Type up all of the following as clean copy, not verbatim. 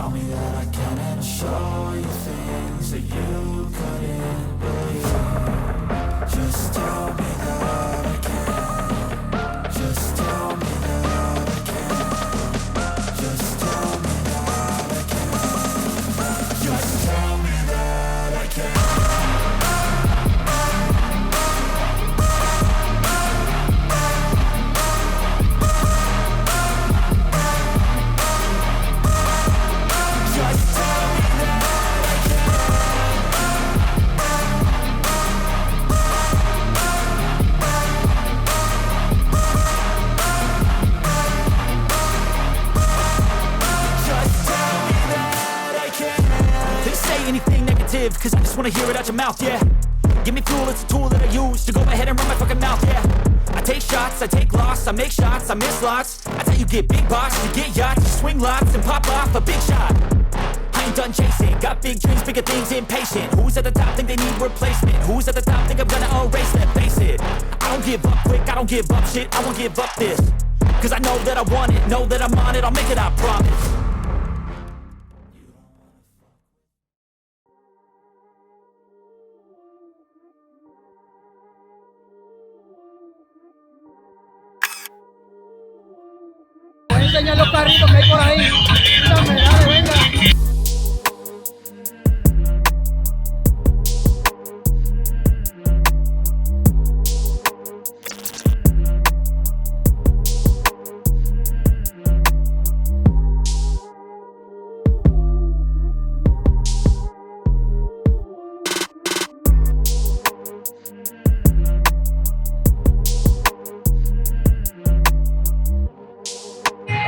tell me that I can and I'll show you things that you couldn't believe. Just tell me that I can. Just tell me that I can. Just tell me that I can. Just tell me that I can. Cause I just wanna hear it out your mouth, yeah. Give me fuel, it's a tool that I use to go ahead and run my fucking mouth, yeah. I take shots, I take loss, I make shots, I miss lots. That's how you get big boss, you get yachts, you swing lots and pop off a big shot. I ain't done chasing, got big dreams, bigger things, impatient. Who's at the top think they need replacement? Who's at the top think I'm gonna erase them? Face it, I don't give up quick, I don't give up shit, I won't give up this. Cause I know that I want it, know that I'm on it, I'll make it, I promise. Enseñar los carritos que hay por ahí. Dame, dale, venga.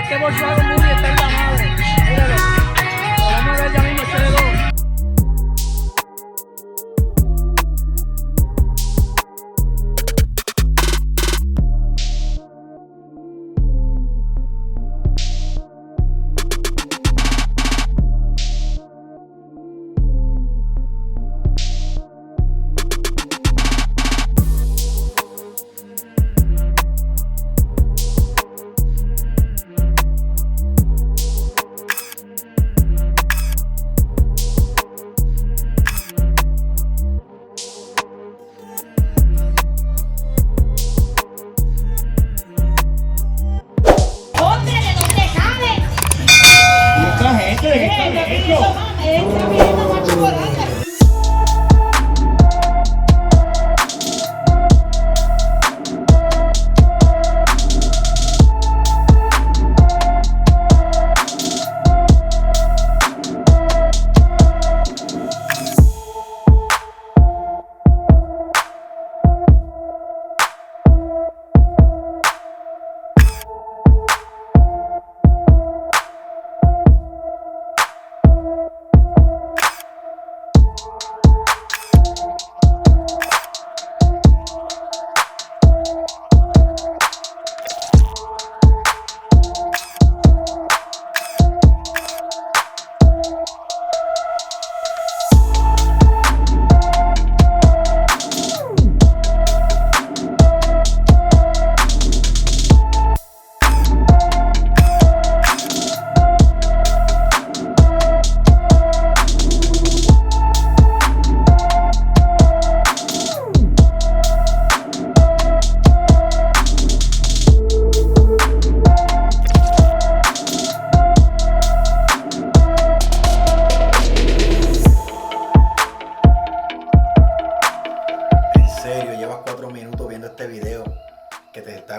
Este Volkswagen Mini está en la madre. Míralo. Lo vamos a ver ya mismo, echéle dos.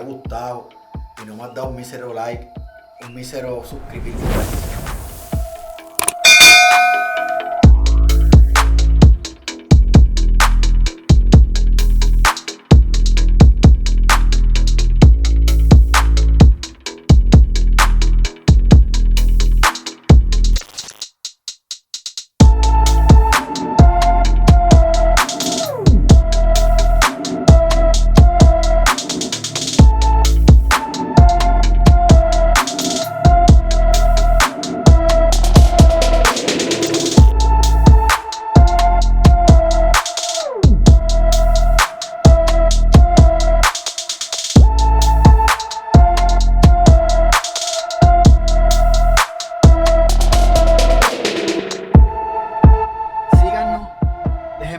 Gustado y no me has dado un mísero like, un mísero suscribirte.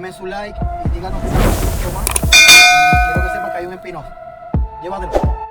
Dejen su like y díganos que se más. Y quiero que sepan que hay un espinoso. Llévatelo.